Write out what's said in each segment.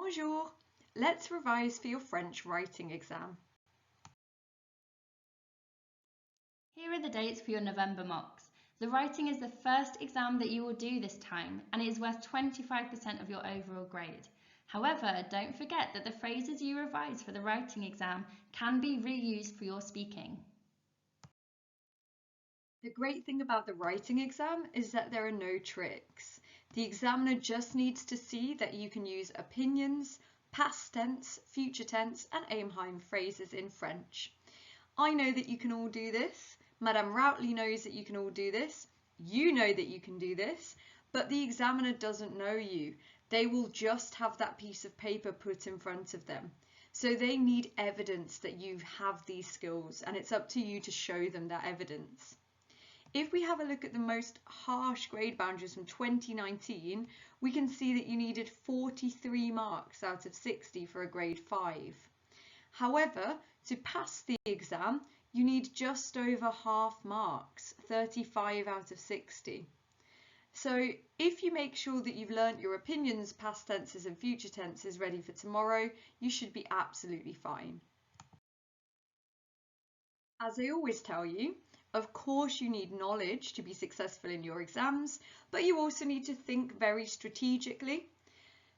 Bonjour! Let's revise for your French writing exam. Here are the dates for your November mocks. The writing is the first exam that you will do this time and it is worth 25% of your overall grade. However, don't forget that the phrases you revise for the writing exam can be reused for your speaking. The great thing about the writing exam is that there are no tricks. The examiner just needs to see that you can use opinions, past tense, future tense and aim-heim phrases in French. I know that you can all do this. Madame Routley knows that you can all do this. You know that you can do this, but the examiner doesn't know you. They will just have that piece of paper put in front of them. So they need evidence that you have these skills and it's up to you to show them that evidence. If we have a look at the most harsh grade boundaries from 2019, we can see that you needed 43 marks out of 60 for a grade 5. However, to pass the exam, you need just over half marks, 35 out of 60. So if you make sure that you've learnt your opinions, past tenses and future tenses ready for tomorrow, you should be absolutely fine. As I always tell you, of course you need knowledge to be successful in your exams, but you also need to think very strategically.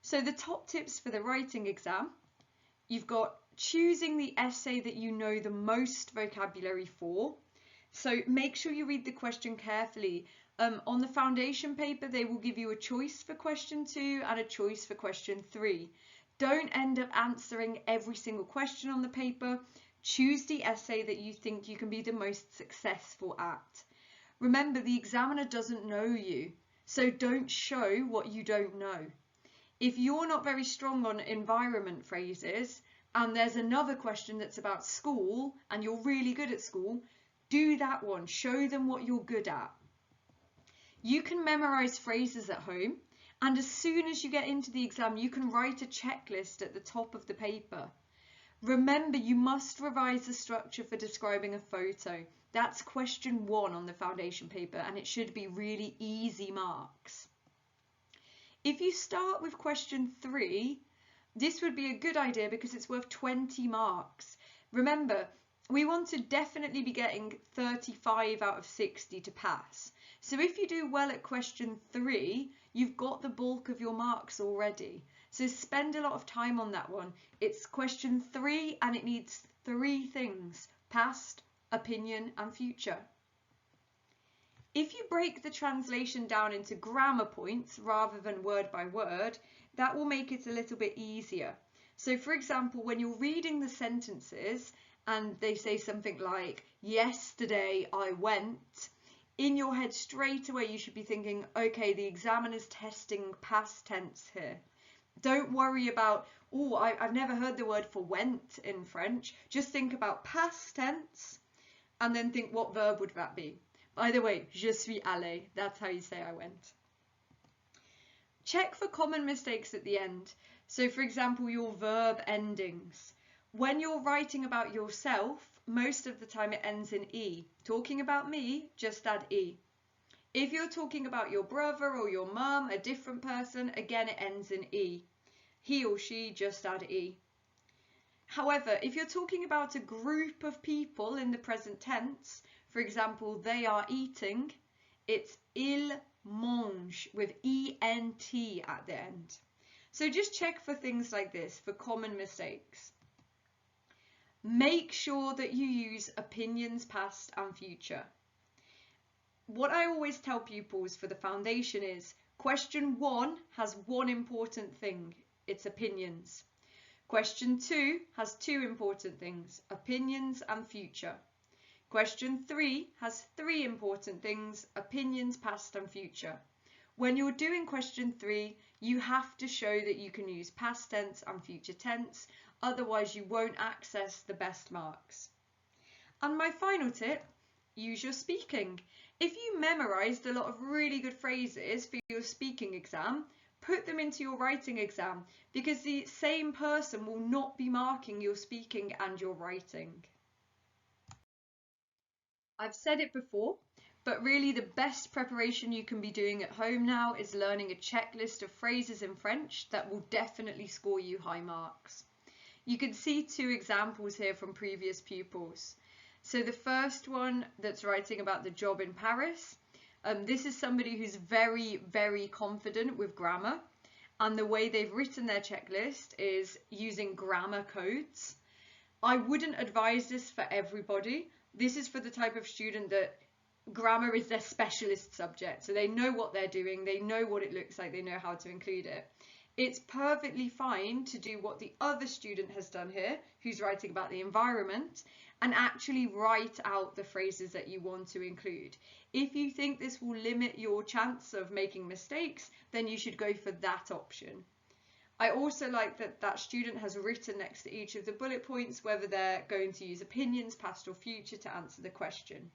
So the top tips for the writing exam, you've got choosing the essay that you know the most vocabulary for. So make sure you read the question carefully. On the foundation paper, they will give you a choice for question 2 and a choice for question 3. Don't end up answering every single question on the paper. Choose the essay that you think you can be the most successful at. Remember, the examiner doesn't know you, so don't show what you don't know. If you're not very strong on environment phrases and there's another question that's about school and you're really good at school, do that one. Show them what you're good at. You can memorize phrases at home, and as soon as you get into the exam, you can write a checklist at the top of the paper. Remember, you must revise the structure for describing a photo. That's question 1 on the foundation paper, and it should be really easy marks. If you start with question 3, this would be a good idea because it's worth 20 marks. Remember, we want to definitely be getting 35 out of 60 to pass. So if you do well at question 3, you've got the bulk of your marks already. So spend a lot of time on that one. It's question 3 and it needs 3 things: past, opinion and future. If you break the translation down into grammar points rather than word by word, that will make it a little bit easier. So for example, when you're reading the sentences and they say something like, yesterday I went, in your head straight away you should be thinking, okay, the examiner's testing past tense here. Don't worry about, oh, I've never heard the word for went in French. Just think about past tense and then think, what verb would that be? By the way, je suis allé. That's how you say I went. Check for common mistakes at the end. So for example, your verb endings. When you're writing about yourself, most of the time it ends in E. Talking about me, just add E. If you're talking about your brother or your mum, a different person, again it ends in E. He or she, just add E. However, if you're talking about a group of people in the present tense, for example, they are eating, it's ils mangent with ENT at the end. So just check for things like this, for common mistakes. Make sure that you use opinions, past and future. What I always tell pupils for the foundation is, question 1 has one important thing, it's opinions. Question 2 has 2 important things, opinions and future. Question 3 has 3 important things, opinions, past and future. When you're doing question 3, you have to show that you can use past tense and future tense, otherwise you won't access the best marks. And my final tip, use your speaking. If you memorised a lot of really good phrases for your speaking exam, put them into your writing exam because the same person will not be marking your speaking and your writing. I've said it before, But really the best preparation you can be doing at home now is learning a checklist of phrases in French that will definitely score you high marks. You can see two examples here from previous pupils. So the first one that's writing about the job in Paris, this is somebody who's very, very confident with grammar, and the way they've written their checklist is using grammar codes. I wouldn't advise this for everybody. This is for the type of student that grammar is their specialist subject, so they know what they're doing, they know what it looks like, they know how to include it. It's perfectly fine to do what the other student has done here, who's writing about the environment, and actually write out the phrases that you want to include. If you think this will limit your chance of making mistakes, then you should go for that option. I also like that that student has written next to each of the bullet points whether they're going to use opinions, past or future, to answer the question.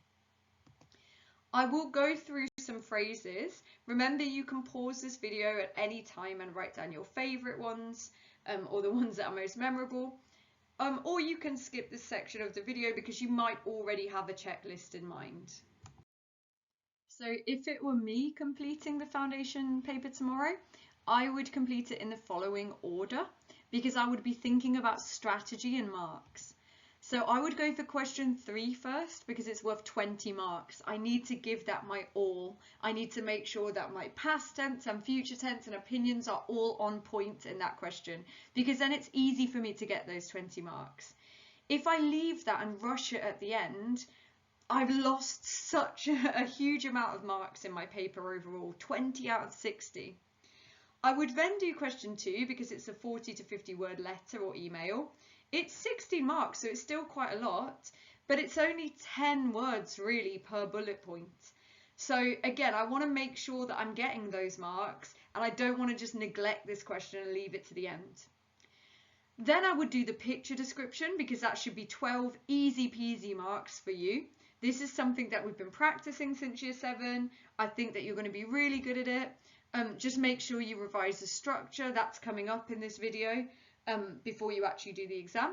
I will go through some phrases. Remember, you can pause this video at any time and write down your favourite ones, or the ones that are most memorable. Or you can skip this section of the video because you might already have a checklist in mind. So if it were me completing the foundation paper tomorrow, I would complete it in the following order because I would be thinking about strategy and marks. So I would go for question 3 first because it's worth 20 marks. I need to give that my all. I need to make sure that my past tense and future tense and opinions are all on point in that question, because then it's easy for me to get those 20 marks. If I leave that and rush it at the end, I've lost such a huge amount of marks in my paper overall, 20 out of 60. I would then do question 2 because it's a 40 to 50 word letter or email. It's 16 marks, so it's still quite a lot, but it's only 10 words really per bullet point. So again, I want to make sure that I'm getting those marks, and I don't want to just neglect this question and leave it to the end. Then I would do the picture description because that should be 12 easy peasy marks for you. This is something that we've been practicing since year 7. I think that you're going to be really good at it. Just make sure you revise the structure. That's coming up in this video before you actually do the exam.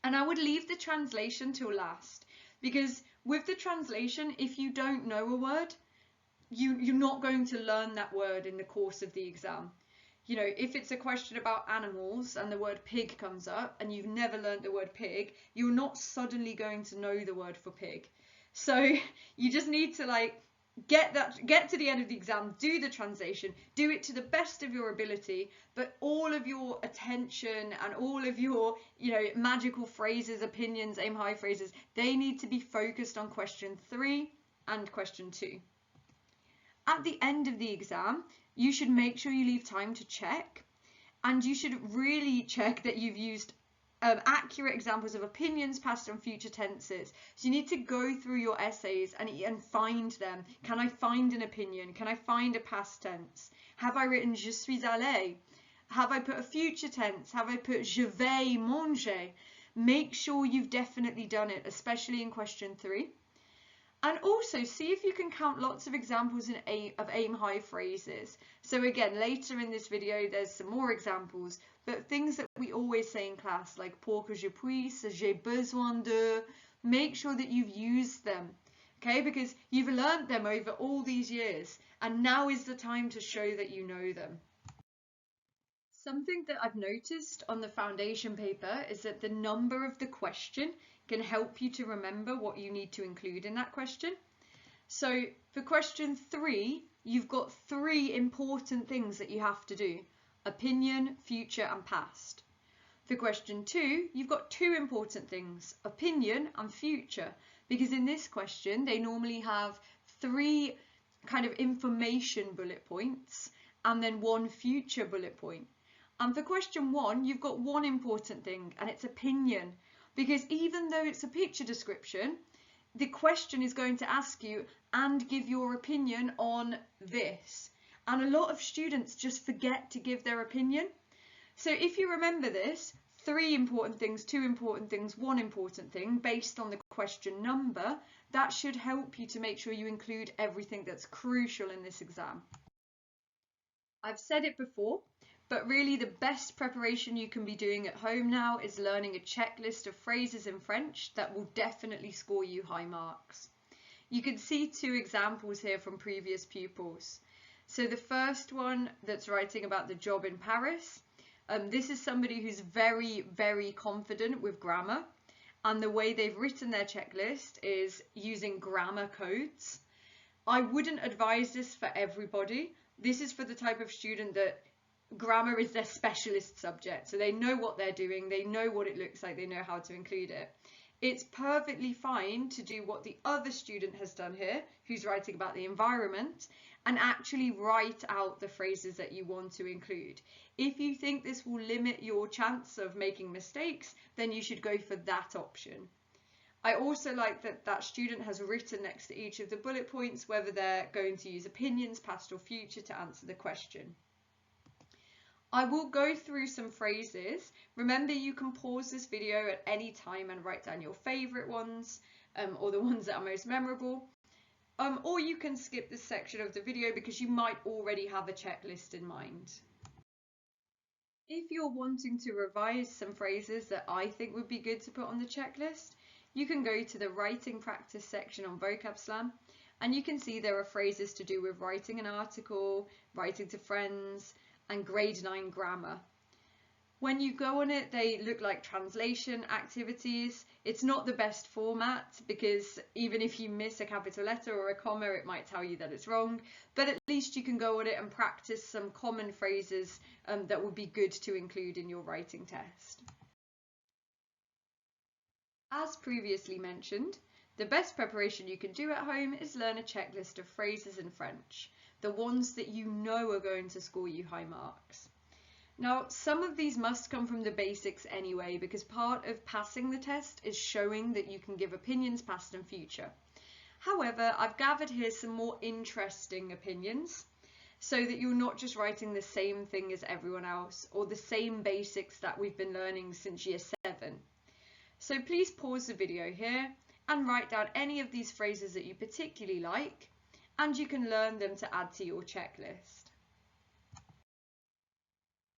And I would leave the translation till last, because with the translation, if you don't know a word, you're not going to learn that word in the course of the exam. You know, if it's a question about animals and the word pig comes up and you've never learned the word pig, you're not suddenly going to know the word for pig. So you just need to get to the end of the exam, do the translation, do it to the best of your ability, but all of your attention and all of your, magical phrases, opinions, aim high phrases, they need to be focused on question 3 and question 2. At the end of the exam, you should make sure you leave time to check, and you should really check that you've used accurate examples of opinions, past and future tenses. So you need to go through your essays and find them. Can I find an opinion? Can I find a past tense? Have I written je suis allé? Have I put a future tense? Have I put je vais manger? Make sure you've definitely done it, especially in question 3. And also see if you can count lots of examples of aim high phrases. So again, later in this video, there's some more examples, but things that we always say in class, like pour que je puisse, j'ai besoin de, make sure that you've used them, okay? Because you've learned them over all these years, and now is the time to show that you know them. Something that I've noticed on the foundation paper is that the number of the question can help you to remember what you need to include in that question. So for question 3, you've got 3 important things that you have to do: opinion, future and past. For question 2, you've got 2 important things: opinion and future, because in this question they normally have 3 kind of information bullet points and then 1 future bullet point. And for question 1, you've got 1 important thing, and it's opinion. Because even though it's a picture description, the question is going to ask you and give your opinion on this. And a lot of students just forget to give their opinion. So if you remember this, 3 important things, 2 important things, 1 important thing based on the question number, that should help you to make sure you include everything that's crucial in this exam. I've said it before, but really the best preparation you can be doing at home now is learning a checklist of phrases in French that will definitely score you high marks. You can see two examples here from previous pupils. So the first one that's writing about the job in Paris, this is somebody who's very, very confident with grammar, and the way they've written their checklist is using grammar codes. I wouldn't advise this for everybody. This is for the type of student that grammar is their specialist subject, so they know what they're doing, they know what it looks like, they know how to include it. It's perfectly fine to do what the other student has done here, who's writing about the environment, and actually write out the phrases that you want to include. If you think this will limit your chance of making mistakes, then you should go for that option. I also like that that student has written next to each of the bullet points whether they're going to use opinions, past or future, to answer the question. I will go through some phrases. Remember, you can pause this video at any time and write down your favourite ones, or the ones that are most memorable. Or you can skip this section of the video because you might already have a checklist in mind. If you're wanting to revise some phrases that I think would be good to put on the checklist, you can go to the writing practice section on Vocab Slam, and you can see there are phrases to do with writing an article, writing to friends, and grade 9 grammar. When you go on it, they look like translation activities. It's not the best format because even if you miss a capital letter or a comma, it might tell you that it's wrong, but at least you can go on it and practice some common phrases that would be good to include in your writing test. As previously mentioned, the best preparation you can do at home is learn a checklist of phrases in French, the ones that you know are going to score you high marks. Now, some of these must come from the basics anyway, because part of passing the test is showing that you can give opinions past and future. However, I've gathered here some more interesting opinions so that you're not just writing the same thing as everyone else or the same basics that we've been learning since year 7. So please pause the video here and write down any of these phrases that you particularly like, and you can learn them to add to your checklist.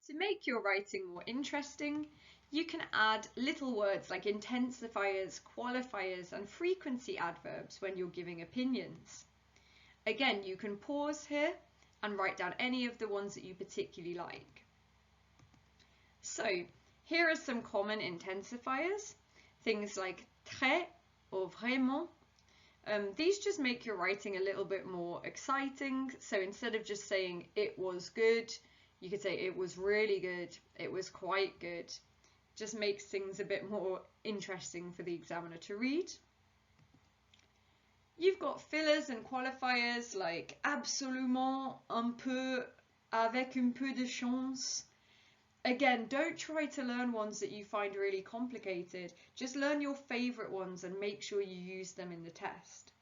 To make your writing more interesting, you can add little words like intensifiers, qualifiers, and frequency adverbs when you're giving opinions. Again, you can pause here and write down any of the ones that you particularly like. So, here are some common intensifiers, things like très or vraiment. These just make your writing a little bit more exciting. So instead of just saying it was good, you could say it was really good, it was quite good. Just makes things a bit more interesting for the examiner to read. You've got fillers and qualifiers like absolument, un peu, avec un peu de chance. Again, don't try to learn ones that you find really complicated. Just learn your favourite ones and make sure you use them in the test.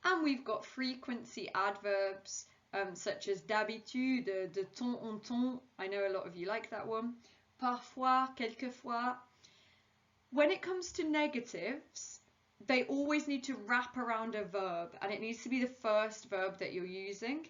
And we've got frequency adverbs such as d'habitude, de temps en temps. I know a lot of you like that one. Parfois, quelquefois. When it comes to negatives, they always need to wrap around a verb, and it needs to be the first verb that you're using.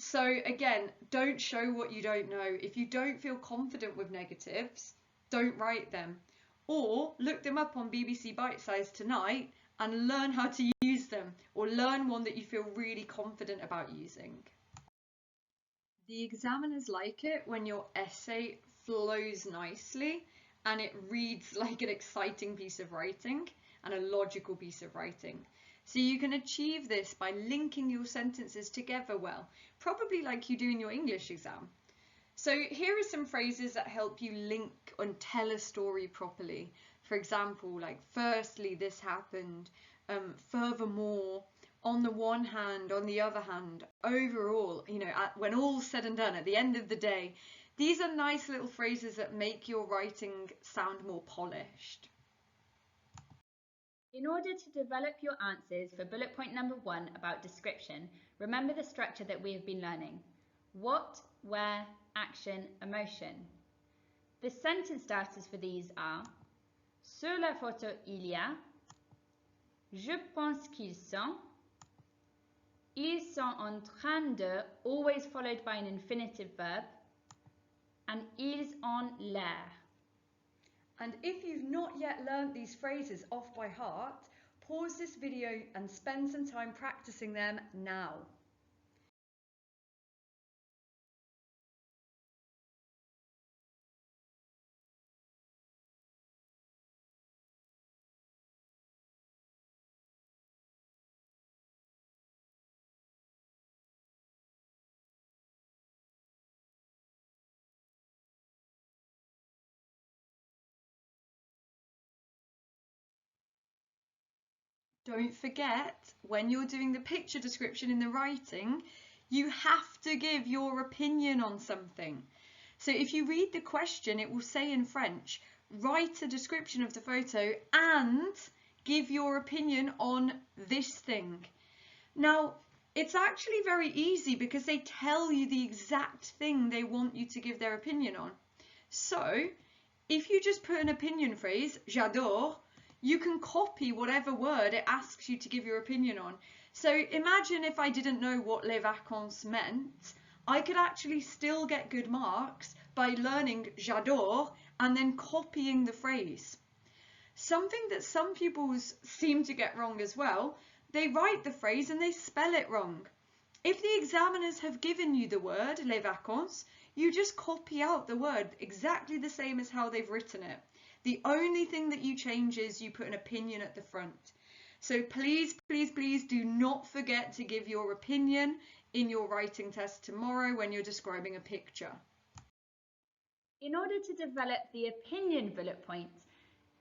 So again, don't show what you don't know. If you don't feel confident with negatives, don't write them. Or look them up on BBC Bitesize tonight and learn how to use them, or learn one that you feel really confident about using. The examiners like it when your essay flows nicely and it reads like an exciting piece of writing and a logical piece of writing. So you can achieve this by linking your sentences together well, probably like you do in your English exam. So here are some phrases that help you link and tell a story properly. For example, like firstly, this happened, furthermore, on the one hand, on the other hand, overall, you know, when all's said and done, at the end of the day. These are nice little phrases that make your writing sound more polished. In order to develop your answers for bullet point number 1 about description, remember the structure that we have been learning. What, where, action, emotion. The sentence starters for these are: Sur la photo il y a, je pense qu'ils sont, ils sont en train de, always followed by an infinitive verb, and ils ont l'air. And if you've not yet learnt these phrases off by heart, pause this video and spend some time practicing them now. Don't forget, when you're doing the picture description in the writing, you have to give your opinion on something. So if you read the question, it will say in French, write a description of the photo and give your opinion on this thing. Now, it's actually very easy because they tell you the exact thing they want you to give their opinion on. So if you just put an opinion phrase, j'adore, you can copy whatever word it asks you to give your opinion on. So imagine if I didn't know what les vacances meant, I could actually still get good marks by learning j'adore and then copying the phrase. Something that some pupils seem to get wrong as well, they write the phrase and they spell it wrong. If the examiners have given you the word les vacances, you just copy out the word exactly the same as how they've written it. The only thing that you change is you put an opinion at the front. So please, please, please do not forget to give your opinion in your writing test tomorrow when you're describing a picture. In order to develop the opinion bullet points,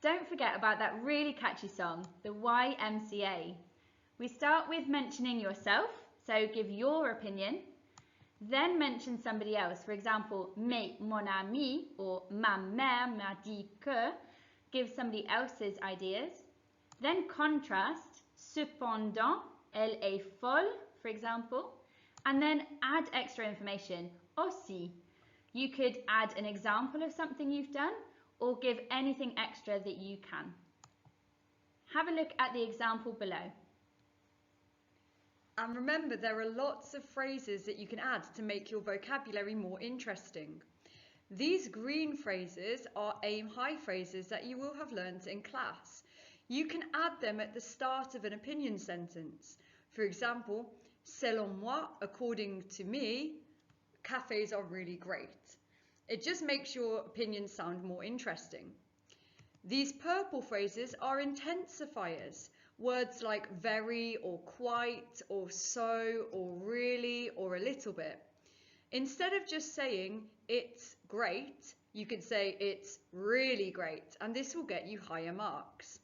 don't forget about that really catchy song, the YMCA. We start with mentioning yourself, so give your opinion. Then mention somebody else, for example, mais mon ami or ma mère m'a dit que, give somebody else's ideas. Then contrast, cependant, elle est folle, for example. And then add extra information, aussi. You could add an example of something you've done or give anything extra that you can. Have a look at the example below. And remember, there are lots of phrases that you can add to make your vocabulary more interesting. These green phrases are aim high phrases that you will have learnt in class. You can add them at the start of an opinion sentence. For example, selon moi, according to me, cafes are really great. It just makes your opinion sound more interesting. These purple phrases are intensifiers. Words like very or quite or so or really or a little bit. Instead of just saying it's great, you could say it's really great, and this will get you higher marks.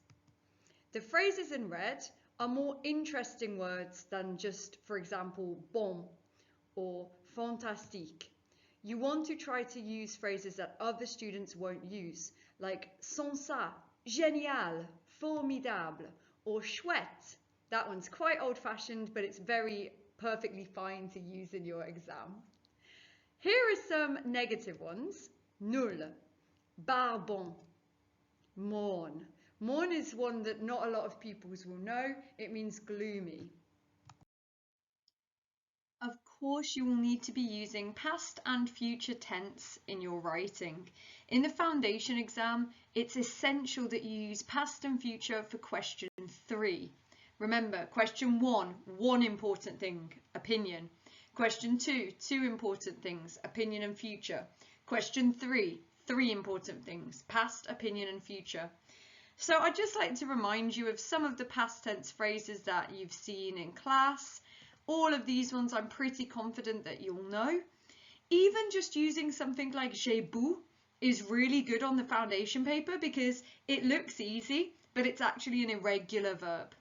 The phrases in red are more interesting words than just, for example, bon or fantastique. You want to try to use phrases that other students won't use, like sans ça, génial, formidable, or chouette. That one's quite old-fashioned, but it's very perfectly fine to use in your exam. Here are some negative ones. Nul, barbon, morne. Morne is one that not a lot of pupils will know. It means gloomy. Of course, you will need to be using past and future tense in your writing. In the foundation exam, it's essential that you use past and future for question 3. Remember, question 1, one important thing, opinion. Question 2, two important things, opinion and future. Question 3, three important things, past, opinion and future. So I'd just like to remind you of some of the past tense phrases that you've seen in class. All of these ones I'm pretty confident that you'll know. Even just using something like j'ai bu is really good on the foundation paper because it looks easy, but it's actually an irregular verb.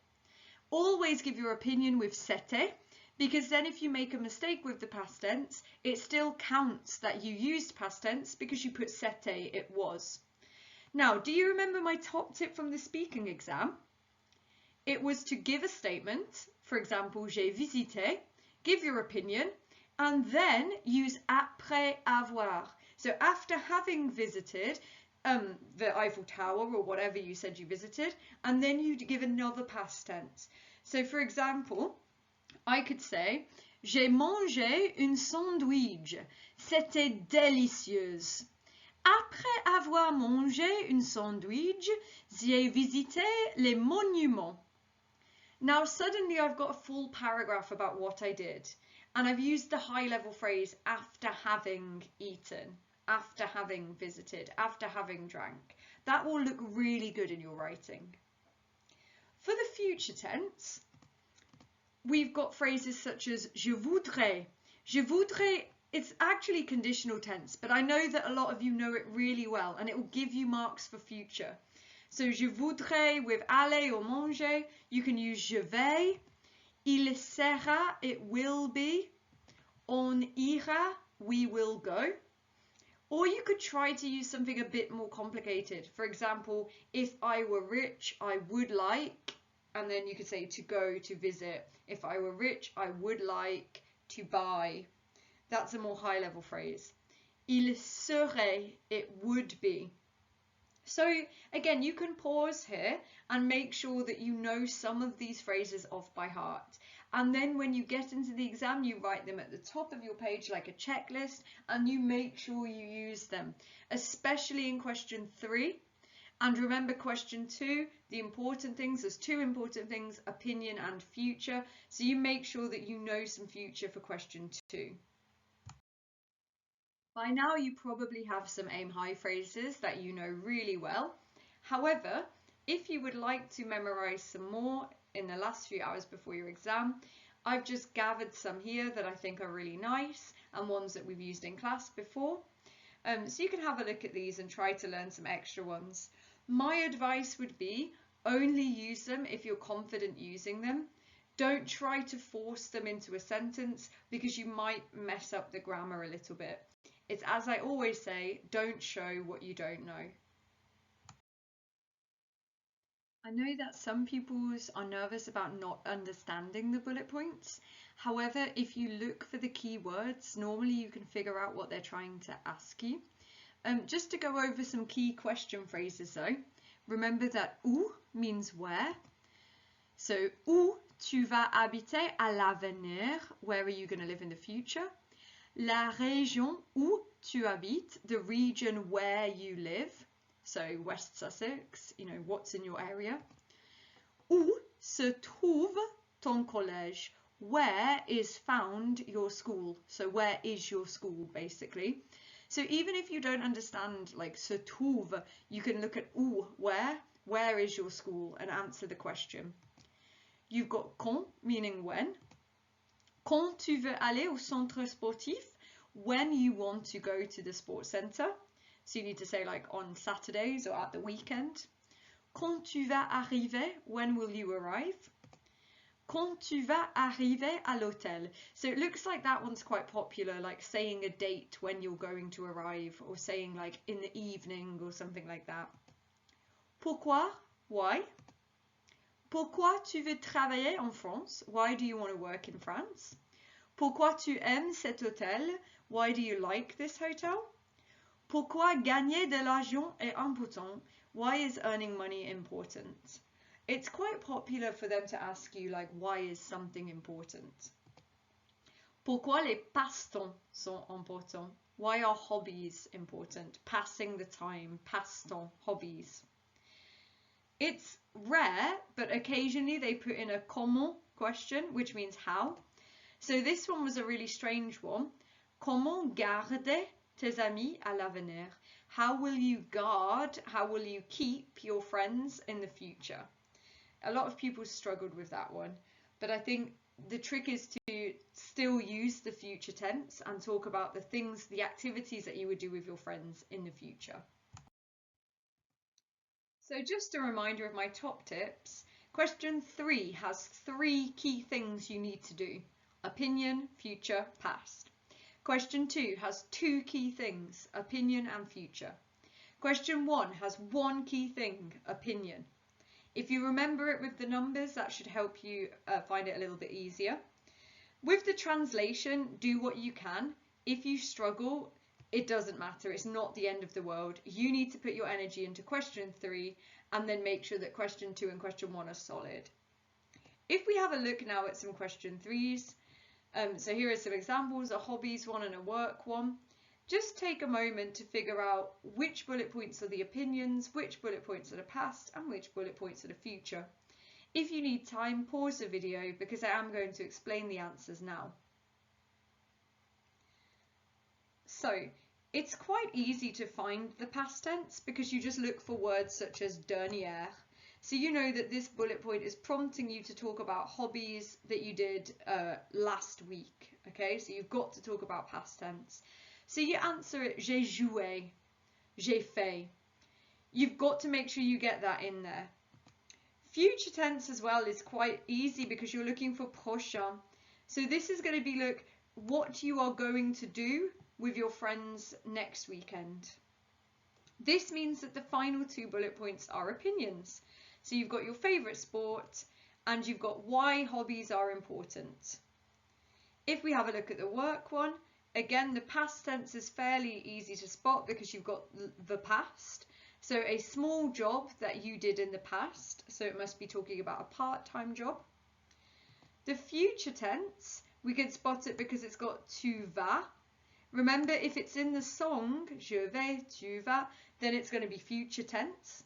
Always give your opinion with c'était, because then if you make a mistake with the past tense, it still counts that you used past tense because you put c'était, it was. Now, do you remember my top tip from the speaking exam? It was to give a statement, for example, j'ai visité, give your opinion, and then use après avoir. So after having visited the Eiffel Tower or whatever you said you visited, and then you'd give another past tense. So for example, I could say, j'ai mangé une sandwich. C'était délicieuse. Après avoir mangé une sandwich, j'ai visité les monuments. Now suddenly I've got a full paragraph about what I did, and I've used the high level phrase after having eaten, after having visited, after having drank. That will look really good in your writing. For the future tense, we've got phrases such as je voudrais. Je voudrais, it's actually conditional tense, but I know that a lot of you know it really well, and it will give you marks for future. So je voudrais with aller or manger, you can use je vais, il sera, it will be, on ira, we will go. Or you could try to use something a bit more complicated. For example, if I were rich, I would like, and then you could say to go, to visit. If I were rich, I would like to buy. That's a more high level phrase. Il serait, it would be. So again, you can pause here and make sure that you know some of these phrases off by heart. And then when you get into the exam, you write them at the top of your page like a checklist, and you make sure you use them, especially in question 3. And remember question 2, the important things, there's 2 important things, opinion and future. So you make sure that you know some future for question 2. By now you probably have some aim high phrases that you know really well. However, if you would like to memorize some more in the last few hours before your exam, I've just gathered some here that I think are really nice and ones that we've used in class before. So you can have a look at these and try to learn some extra ones. My advice would be only use them if you're confident using them. Don't try to force them into a sentence because you might mess up the grammar a little bit. It's as I always say, don't show what you don't know. I know that some pupils are nervous about not understanding the bullet points. However, if you look for the key words, normally you can figure out what they're trying to ask you. Just to go over some key question phrases though, remember that où means where. So, où tu vas habiter à l'avenir? Where are you going to live in the future? La région où tu habites, the region where you live. So West Sussex, you know, what's in your area. Où se trouve ton collège? Where is found your school? So where is your school, basically. So even if you don't understand like se trouve, you can look at où, where is your school, and answer the question. You've got quand, meaning when. Quand tu veux aller au centre sportif? When you want to go to the sports centre. So you need to say like on Saturdays or at the weekend. Quand tu vas arriver? When will you arrive? Quand tu vas arriver à l'hôtel? So it looks like that one's quite popular, like saying a date when you're going to arrive, or saying like in the evening or something like that. Pourquoi? Why? Pourquoi tu veux travailler en France? Why do you want to work in France? Pourquoi tu aimes cet hôtel? Why do you like this hotel? Pourquoi gagner de l'argent est important? Why is earning money important? It's quite popular for them to ask you like, why is something important? Pourquoi les passe-temps sont importants? Why are hobbies important? Passing the time, passe-temps, hobbies. It's rare, but occasionally they put in a comment question, which means how. So this one was a really strange one. Comment garder tes amis à l'avenir? How will you guard, how will you keep your friends in the future? A lot of people struggled with that one, but I think the trick is to still use the future tense and talk about the things, the activities that you would do with your friends in the future. So just a reminder of my top tips. Question 3 has 3 key things you need to do. Opinion, future, past. Question 2 has 2 key things, opinion and future. Question 1 has 1 key thing, opinion. If you remember it with the numbers, that should help you find it a little bit easier. With the translation, do what you can. If you struggle, it doesn't matter. It's not the end of the world. You need to put your energy into question 3 and then make sure that question 2 and question 1 are solid. If we have a look now at some question 3s, so here are some examples, a hobbies one and a work one. Just take a moment to figure out which bullet points are the opinions, which bullet points are the past, and which bullet points are the future. If you need time, pause the video because I am going to explain the answers now. So, it's quite easy to find the past tense because you just look for words such as dernière. So you know that this bullet point is prompting you to talk about hobbies that you did last week. Okay, so you've got to talk about past tense. So you answer it, j'ai joué, j'ai fait. You've got to make sure you get that in there. Future tense as well is quite easy because you're looking for prochain. So this is going to be look what you are going to do with your friends next weekend. This means that the final two bullet points are opinions. So you've got your favourite sport and you've got why hobbies are important. If we have a look at the work one, again the past tense is fairly easy to spot because you've got the past. So a small job that you did in the past, so it must be talking about a part-time job. The future tense, we can spot it because it's got tu vas. Remember, if it's in the song, je vais, tu vas, then it's going to be future tense.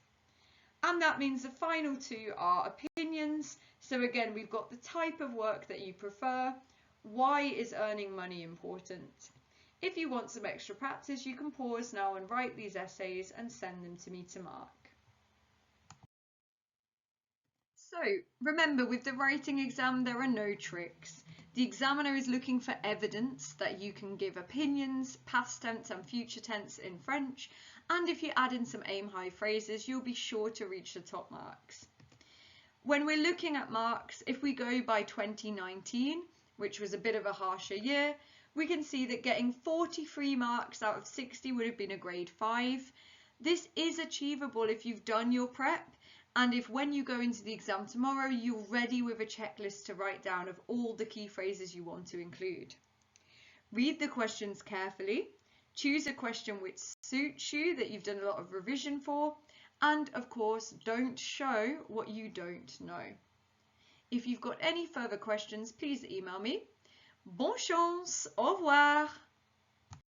And that means the final two are opinions. So again, we've got the type of work that you prefer. Why is earning money important? If you want some extra practice, you can pause now and write these essays and send them to me to mark. So remember, with the writing exam, there are no tricks. The examiner is looking for evidence that you can give opinions, past tense and future tense in French, and if you add in some aim high phrases, you'll be sure to reach the top marks. When we're looking at marks, if we go by 2019, which was a bit of a harsher year, we can see that getting 43 marks out of 60 would have been a grade 5. This is achievable if you've done your prep and if when you go into the exam tomorrow, you're ready with a checklist to write down of all the key phrases you want to include. Read the questions carefully, choose a question which suits you that you've done a lot of revision for, and of course, don't show what you don't know. If you've got any further questions, please email me. Bonne chance, au revoir.